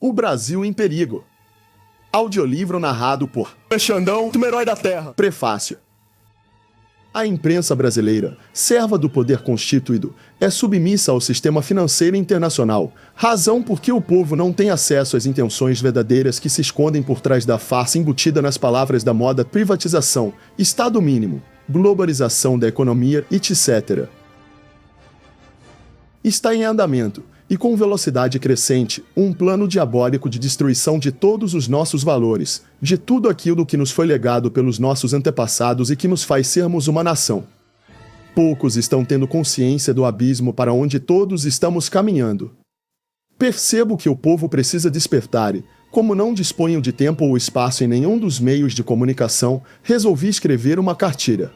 O Brasil em Perigo. Audiolivro narrado por Xandão, o herói da terra. Prefácio. A imprensa brasileira, serva do poder constituído, é submissa ao sistema financeiro internacional, razão por que o povo não tem acesso às intenções verdadeiras que se escondem por trás da farsa embutida nas palavras da moda privatização, Estado mínimo, globalização da economia, etc. Está em andamento, e com velocidade crescente, um plano diabólico de destruição de todos os nossos valores, de tudo aquilo que nos foi legado pelos nossos antepassados e que nos faz sermos uma nação. Poucos estão tendo consciência do abismo para onde todos estamos caminhando. Percebo que o povo precisa despertar e, como não disponho de tempo ou espaço em nenhum dos meios de comunicação, resolvi escrever uma cartilha.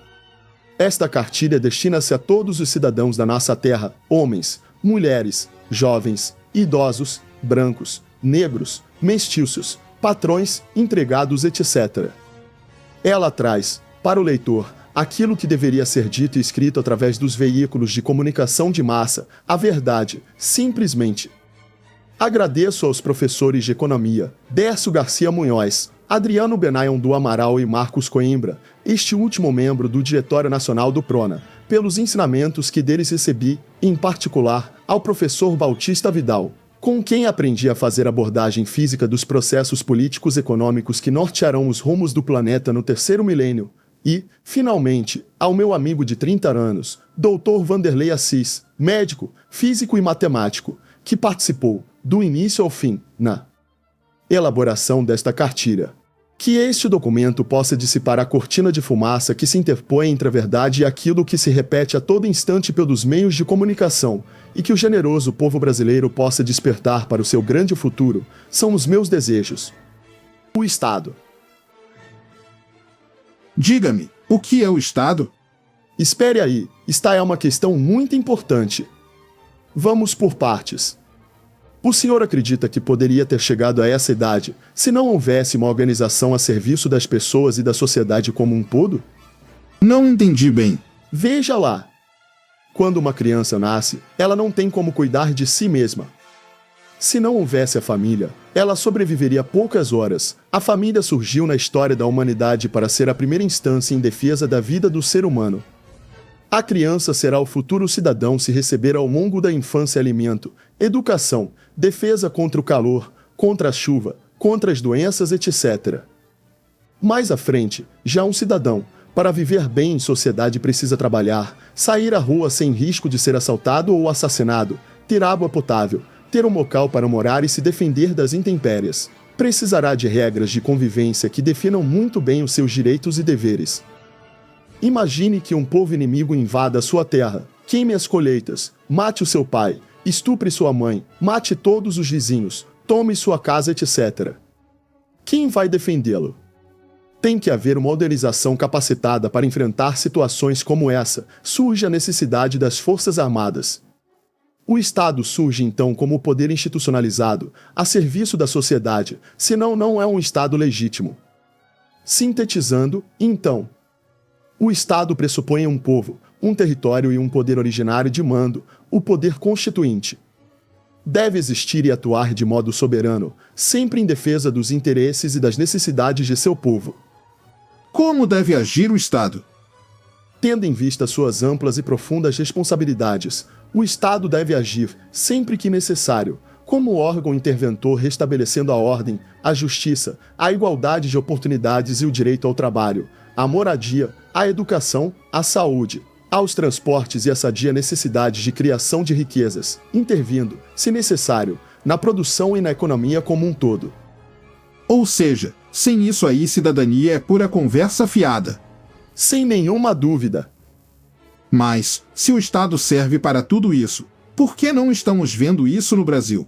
Esta cartilha destina-se a todos os cidadãos da nossa terra, homens, mulheres, jovens, idosos, brancos, negros, mestiços, patrões, empregados, etc. Ela traz, para o leitor, aquilo que deveria ser dito e escrito através dos veículos de comunicação de massa, a verdade, simplesmente. Agradeço aos professores de economia, Décio Garcia Munhoz, Adriano Benayon do Amaral e Marcos Coimbra, este último membro do Diretório Nacional do Prona, pelos ensinamentos que deles recebi, em particular, ao professor Bautista Vidal, com quem aprendi a fazer abordagem física dos processos políticos econômicos que nortearão os rumos do planeta no terceiro milênio, e, finalmente, ao meu amigo de 30 anos, Dr. Vanderlei Assis, médico, físico e matemático, que participou, do início ao fim, na elaboração desta cartilha. Que este documento possa dissipar a cortina de fumaça que se interpõe entre a verdade e aquilo que se repete a todo instante pelos meios de comunicação, e que o generoso povo brasileiro possa despertar para o seu grande futuro, são os meus desejos. O Estado. Diga-me, o que é o Estado? Espere aí, esta é uma questão muito importante. Vamos por partes. O senhor acredita que poderia ter chegado a essa idade se não houvesse uma organização a serviço das pessoas e da sociedade como um todo? Não entendi bem. Veja lá. Quando uma criança nasce, ela não tem como cuidar de si mesma. Se não houvesse a família, ela sobreviveria poucas horas. A família surgiu na história da humanidade para ser a primeira instância em defesa da vida do ser humano. A criança será o futuro cidadão se receber ao longo da infância alimento, educação, defesa contra o calor, contra a chuva, contra as doenças, etc. Mais à frente, já um cidadão, para viver bem em sociedade precisa trabalhar, sair à rua sem risco de ser assaltado ou assassinado, ter água potável, ter um local para morar e se defender das intempéries. Precisará de regras de convivência que definam muito bem os seus direitos e deveres. Imagine que um povo inimigo invada a sua terra, queime as colheitas, mate o seu pai, estupre sua mãe, mate todos os vizinhos, tome sua casa, etc. Quem vai defendê-lo? Tem que haver uma organização capacitada para enfrentar situações como essa. Surge a necessidade das Forças Armadas. O Estado surge então como poder institucionalizado, a serviço da sociedade, senão não é um Estado legítimo. Sintetizando, então, o Estado pressupõe um povo, um território e um poder originário de mando, o poder constituinte. Deve existir e atuar de modo soberano, sempre em defesa dos interesses e das necessidades de seu povo. Como deve agir o Estado? Tendo em vista suas amplas e profundas responsabilidades, o Estado deve agir, sempre que necessário, como órgão interventor restabelecendo a ordem, a justiça, a igualdade de oportunidades e o direito ao trabalho, a moradia, a educação, a saúde, aos transportes e a sadia necessidade de criação de riquezas, intervindo, se necessário, na produção e na economia como um todo. Ou seja, sem isso aí cidadania é pura conversa fiada. Sem nenhuma dúvida. Mas, se o Estado serve para tudo isso, por que não estamos vendo isso no Brasil?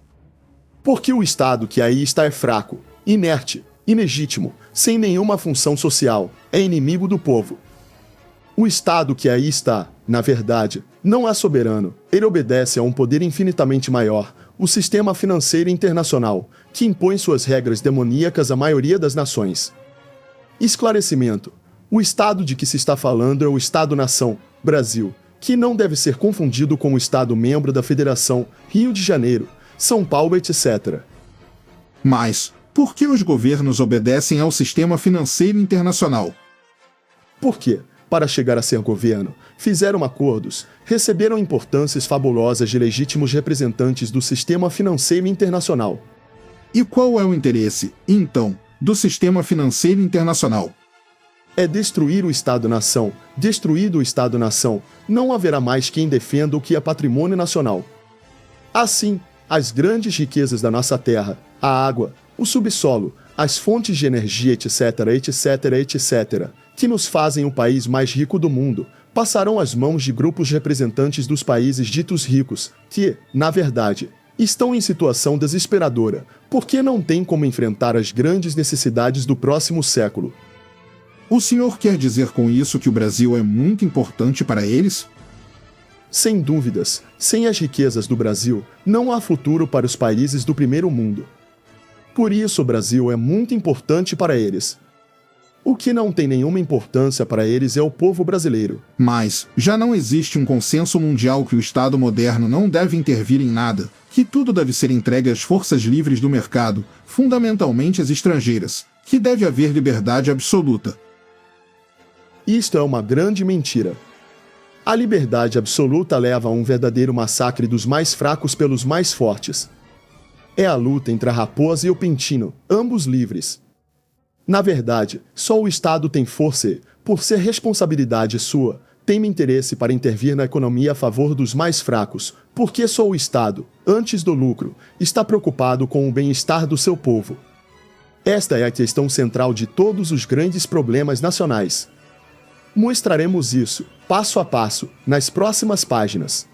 Porque o Estado que aí está é fraco, inerte, ilegítimo, sem nenhuma função social, é inimigo do povo. O Estado que aí está, na verdade, não é soberano, ele obedece a um poder infinitamente maior, o sistema financeiro internacional, que impõe suas regras demoníacas à maioria das nações. Esclarecimento. O Estado de que se está falando é o Estado-nação, Brasil, que não deve ser confundido com o Estado membro da Federação, Rio de Janeiro, São Paulo, etc. Mas, por que os governos obedecem ao sistema financeiro internacional? Porque, para chegar a ser governo, fizeram acordos, receberam importâncias fabulosas de legítimos representantes do sistema financeiro internacional. E qual é o interesse, então, do sistema financeiro internacional? É destruir o Estado-nação. Destruído o Estado-nação, não haverá mais quem defenda o que é patrimônio nacional. Assim, as grandes riquezas da nossa terra, a água, o subsolo, as fontes de energia, etc., etc., etc., que nos fazem o país mais rico do mundo, passarão às mãos de grupos representantes dos países ditos ricos, que, na verdade, estão em situação desesperadora, porque não têm como enfrentar as grandes necessidades do próximo século. O senhor quer dizer com isso que o Brasil é muito importante para eles? Sem dúvidas, sem as riquezas do Brasil, não há futuro para os países do primeiro mundo. Por isso o Brasil é muito importante para eles. O que não tem nenhuma importância para eles é o povo brasileiro. Mas já não existe um consenso mundial que o Estado moderno não deve intervir em nada, que tudo deve ser entregue às forças livres do mercado, fundamentalmente as estrangeiras, que deve haver liberdade absoluta. Isto é uma grande mentira. A liberdade absoluta leva a um verdadeiro massacre dos mais fracos pelos mais fortes. É a luta entre a raposa e o pentino, ambos livres. Na verdade, só o Estado tem força e, por ser responsabilidade sua, tem interesse para intervir na economia a favor dos mais fracos, porque só o Estado, antes do lucro, está preocupado com o bem-estar do seu povo. Esta é a questão central de todos os grandes problemas nacionais. Mostraremos isso, passo a passo, nas próximas páginas.